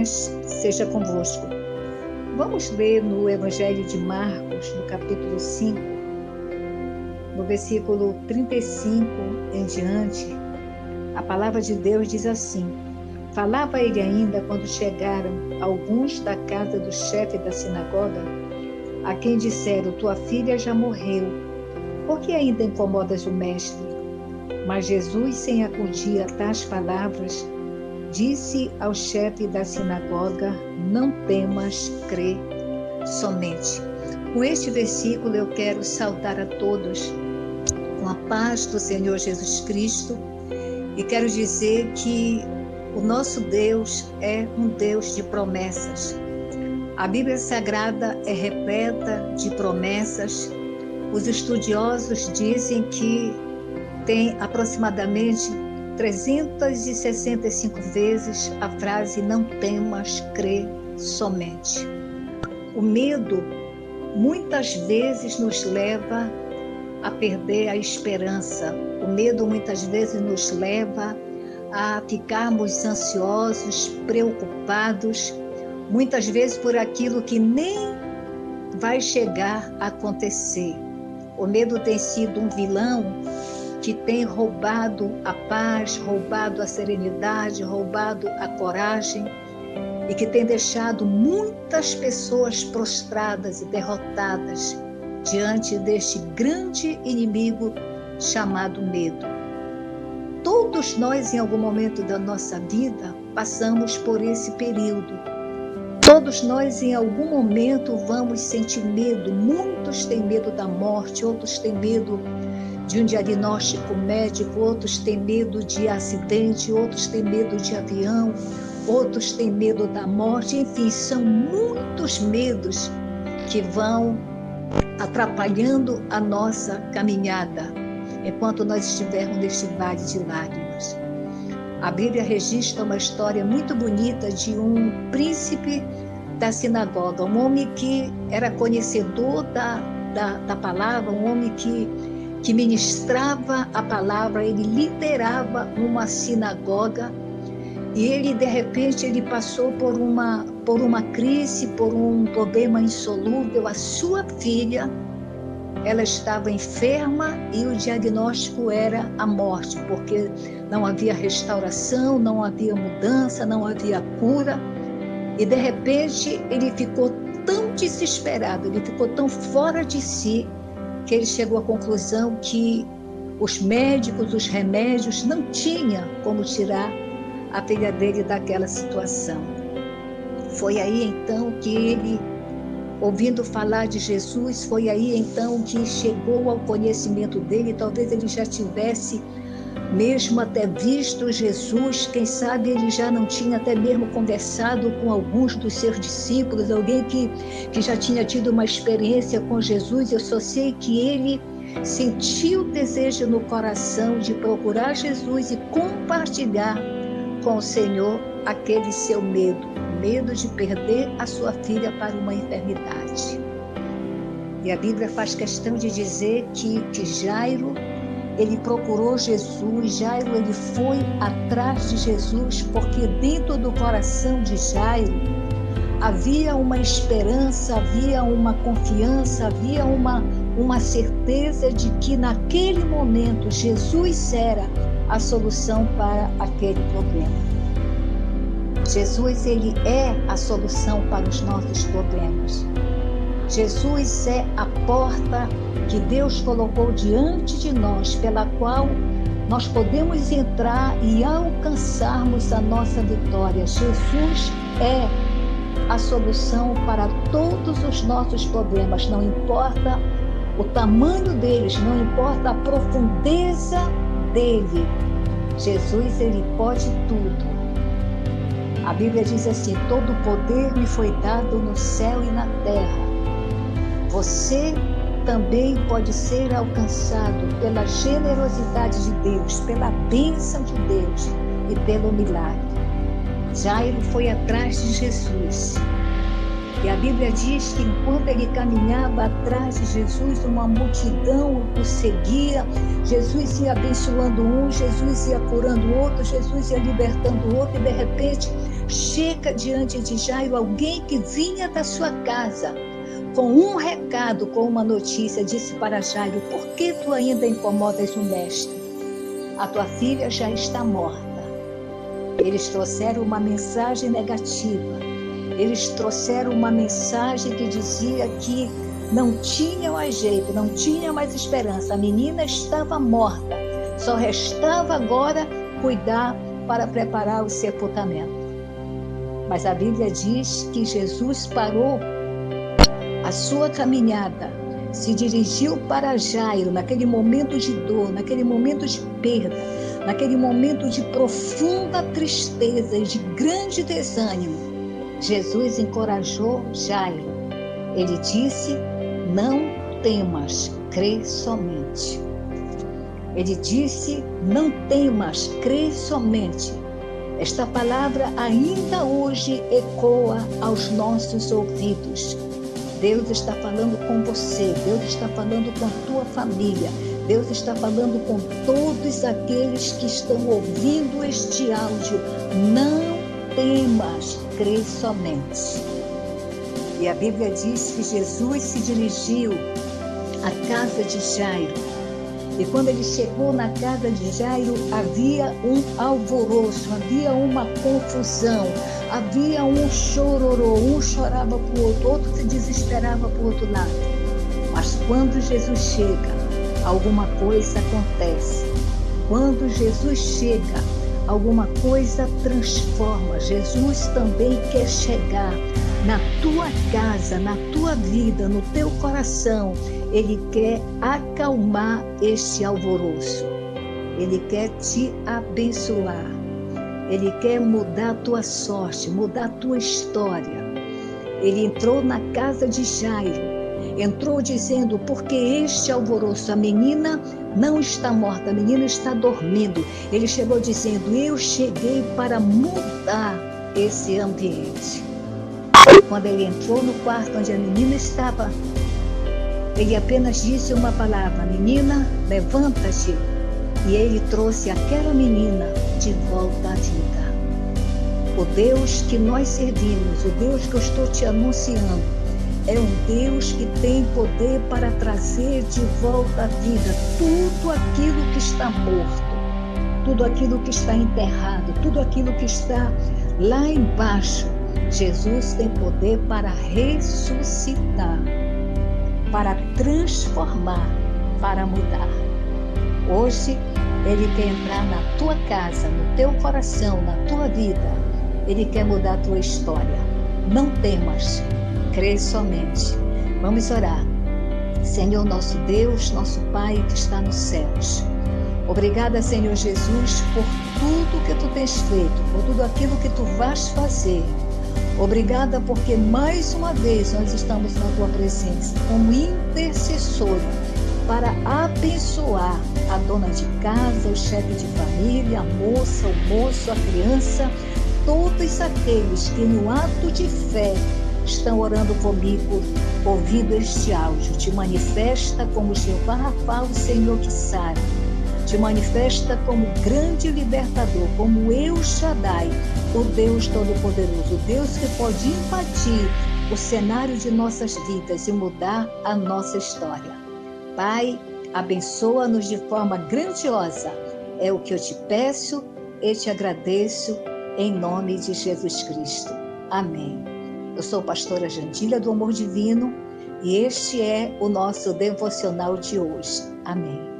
paz seja convosco. Vamos ler no Evangelho de Marcos, no capítulo 5, no versículo 35 em diante. A palavra de Deus diz assim: falava ele ainda quando chegaram alguns da casa do chefe da sinagoga, a quem disseram: tua filha já morreu, por que ainda incomodas o mestre? Mas Jesus, sem acudir a tais palavras, disse ao chefe da sinagoga: não temas, crê somente. Com este versículo eu quero saudar a todos com a paz do Senhor Jesus Cristo e quero dizer que o nosso Deus é um Deus de promessas. A Bíblia Sagrada é repleta de promessas. Os estudiosos dizem que tem aproximadamente 365 vezes a frase não temas, crê somente. O medo muitas vezes nos leva a perder a esperança. O medo muitas vezes nos leva a ficarmos ansiosos, preocupados, muitas vezes por aquilo que nem vai chegar a acontecer. O medo tem sido um vilão que tem roubado a paz, roubado a serenidade, roubado a coragem e que tem deixado muitas pessoas prostradas e derrotadas diante deste grande inimigo chamado medo. Todos nós, em algum momento da nossa vida, passamos por esse período. Todos nós, em algum momento, vamos sentir medo. Muitos têm medo da morte, outros têm medo de um diagnóstico médico, outros têm medo de acidente, outros têm medo de avião, outros têm medo da morte. Enfim, são muitos medos que vão atrapalhando a nossa caminhada enquanto nós estivermos neste vale de lágrimas. A Bíblia registra uma história muito bonita de um príncipe da sinagoga, um homem que era conhecedor da palavra, um homem que ministrava a palavra, ele liderava uma sinagoga e ele, de repente, ele passou por uma crise, por um problema insolúvel. A sua filha, ela estava enferma e o diagnóstico era a morte, porque não havia restauração, não havia mudança, não havia cura. E, de repente, ele ficou tão desesperado, ele ficou tão fora de si, que ele chegou à conclusão que os médicos, os remédios, não tinham como tirar a filha dele daquela situação. Foi aí então que ele, ouvindo falar de Jesus, foi aí então que chegou ao conhecimento dele. Talvez ele já tivesse mesmo até visto Jesus, quem sabe ele já não tinha até mesmo conversado com alguns dos seus discípulos, alguém que já tinha tido uma experiência com Jesus. Eu só sei que ele sentiu o desejo no coração de procurar Jesus e compartilhar com o Senhor aquele seu medo de perder a sua filha para uma enfermidade. E a Bíblia faz questão de dizer que Jairo, ele procurou Jesus. Jairo, ele foi atrás de Jesus, porque dentro do coração de Jairo havia uma esperança, havia uma confiança, havia uma certeza de que naquele momento Jesus era a solução para aquele problema. Jesus, ele é a solução para os nossos problemas. Jesus é a porta que Deus colocou diante de nós, pela qual nós podemos entrar e alcançarmos a nossa vitória. Jesus é a solução para todos os nossos problemas, não importa o tamanho deles, não importa a profundeza dele. Jesus, ele pode tudo. A Bíblia diz assim: todo poder me foi dado no céu e na terra. Você também pode ser alcançado pela generosidade de Deus, pela bênção de Deus e pelo milagre. Jairo foi atrás de Jesus. E a Bíblia diz que enquanto ele caminhava atrás de Jesus, uma multidão o seguia. Jesus ia abençoando um, Jesus ia curando outro, Jesus ia libertando outro. E de repente chega diante de Jairo alguém que vinha da sua casa com um recado, com uma notícia. Disse para Jairo: por que tu ainda incomodas o mestre? A tua filha já está morta. Eles trouxeram uma mensagem negativa. Eles trouxeram uma mensagem que dizia que não tinha mais jeito, não tinha mais esperança. A menina estava morta. Só restava agora cuidar para preparar o sepultamento. Mas a Bíblia diz que Jesus parou a sua caminhada, se dirigiu para Jairo, naquele momento de dor, naquele momento de perda, naquele momento de profunda tristeza e de grande desânimo. Jesus encorajou Jairo. Ele disse: não temas, crê somente. Ele disse: não temas, crê somente. Esta palavra ainda hoje ecoa aos nossos ouvidos. Deus está falando com você, Deus está falando com a tua família, Deus está falando com todos aqueles que estão ouvindo este áudio. Não temas, crê somente. E a Bíblia diz que Jesus se dirigiu à casa de Jairo. E quando ele chegou na casa de Jairo, havia um alvoroço, havia uma confusão, havia um chororô, um chorava para o outro se desesperava para o outro lado. Mas quando Jesus chega, alguma coisa acontece. Quando Jesus chega, alguma coisa transforma. Jesus também quer chegar na tua casa, na tua vida, no teu coração. Ele quer acalmar este alvoroço. Ele quer te abençoar. Ele quer mudar a tua sorte, mudar a tua história. Ele entrou na casa de Jairo. Entrou dizendo: porque este alvoroço? A menina não está morta, a menina está dormindo. Ele chegou dizendo: eu cheguei para mudar esse ambiente. Quando ele entrou no quarto onde a menina estava, ele apenas disse uma palavra: menina, levanta-te. E ele trouxe aquela menina de volta à vida. O Deus que nós servimos, o Deus que eu estou te anunciando, é um Deus que tem poder para trazer de volta à vida tudo aquilo que está morto, tudo aquilo que está enterrado, tudo aquilo que está lá embaixo. Jesus tem poder para ressuscitar, para transformar, para mudar. Hoje, Ele quer entrar na tua casa, no teu coração, na tua vida. Ele quer mudar a tua história. Não temas, crê somente. Vamos orar. Senhor, nosso Deus, nosso Pai que está nos céus. Obrigada, Senhor Jesus, por tudo que Tu tens feito, por tudo aquilo que Tu vais fazer. Obrigada porque mais uma vez nós estamos na Tua presença como intercessora para abençoar a dona de casa, o chefe de família, a moça, o moço, a criança, todos aqueles que no ato de fé estão orando comigo, ouvindo este áudio. Te manifesta como Jeová Rafa, o Senhor que sabe. Te manifesta como grande libertador, como El Shaddai, o Deus Todo-Poderoso, o Deus que pode invadir o cenário de nossas vidas e mudar a nossa história. Pai, abençoa-nos de forma grandiosa. É o que eu te peço e te agradeço em nome de Jesus Cristo. Amém. Eu sou a pastora Jandília do Amor Divino e este é o nosso devocional de hoje. Amém.